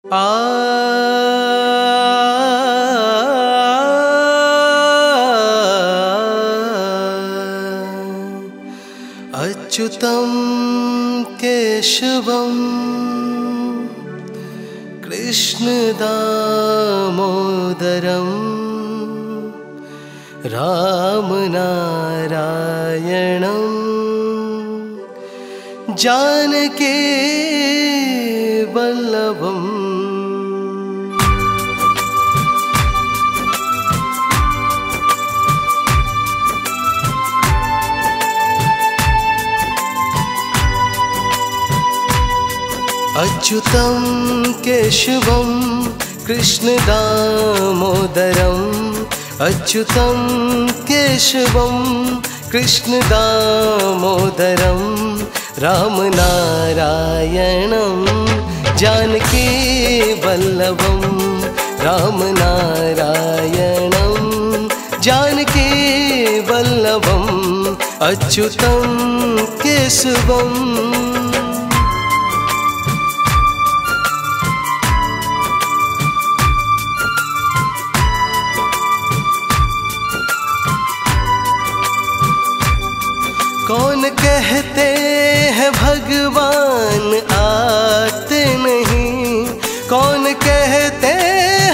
अच्युतं केशवं कृष्णदामोदरं रामनारायणं जानकी वल्लभम्। अच्युतं केशवं कृष्णदामोदरं अच्युतं केशवं कृष्णदामोदरं रामनारायणं जानकी वल्लभं रामनारायणं जानकी वल्लभं अच्युतं केशवम्। कौन कहते हैं भगवान आते नहीं, कौन कहते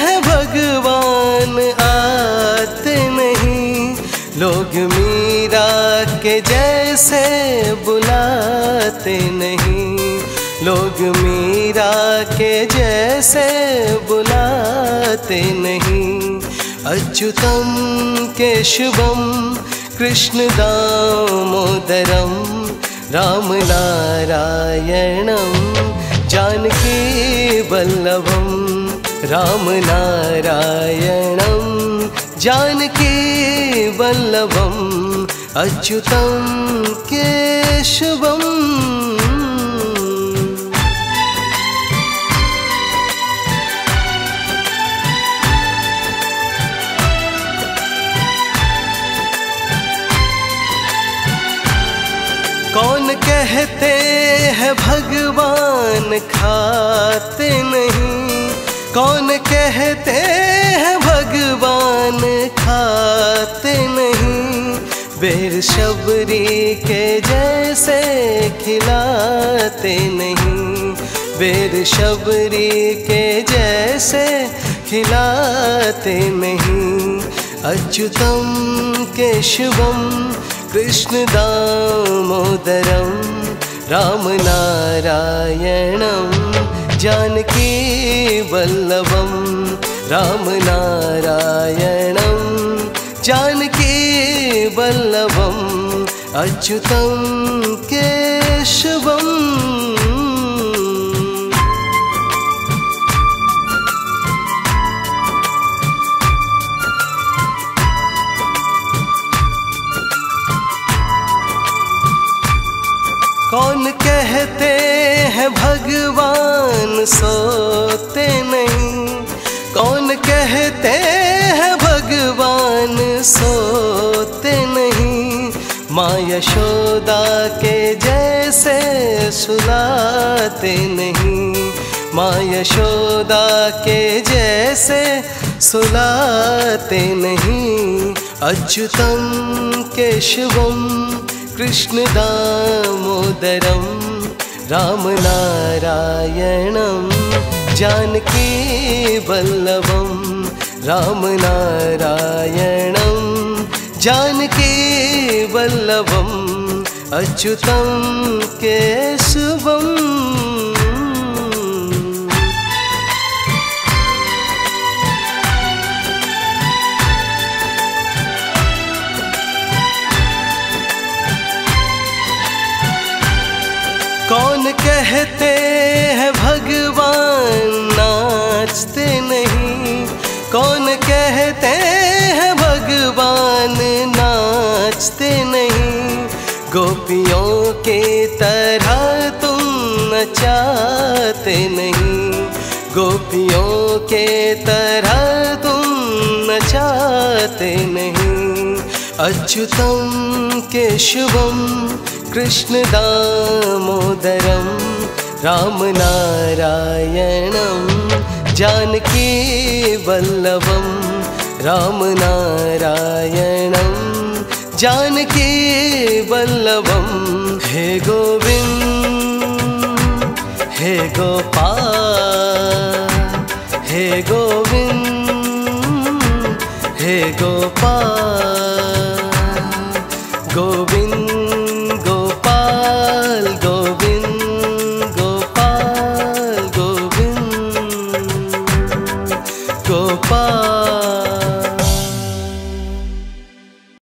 हैं भगवान आते नहीं, लोग मीरा के जैसे बुलाते नहीं, लोग मीरा के जैसे बुलाते नहीं। अच्युतं केशवं कृष्णदामोदरं रामनारायणं जानकी वल्लभं रामनारायणं जानकी वल्लभं अच्युतं केशवम्। कौन कहते हैं भगवान खाते नहीं, कौन कहते हैं भगवान खाते नहीं, बेर शबरी के जैसे खिलाते नहीं, बेर शबरी के जैसे खिलाते नहीं। अच्युतं केशवं कृष्णदामोदरं रामनारायणं जानकी वल्लभं रामनारायणं जानकी वल्लभं अच्युतं केशवम्। कौन कहते हैं भगवान सोते नहीं, कौन कहते हैं भगवान सोते नहीं, माँ यशोदा के जैसे सुलाते नहीं, माँ यशोदा के जैसे सुलाते नहीं। अच्युतं केशवं कृष्णदामोदरं रामनारायणं जानकी वल्लभं रामनारायणं जानकी वल्लभं अच्युतं केशवम्। कौन कहते हैं भगवान नाचते नहीं, कौन कहते हैं भगवान नाचते नहीं, गोपियों की तरह तुम नचाते नहीं, गोपियों के तरह तुम नचाते नहीं। अच्युतं केशवं कृष्णदामोदरं रामनारायणं जानकी वल्लभं रामनारायणं जानकी वल्लभं हे गोविंद हे गोपाल हे गोविंद हे गोपाल।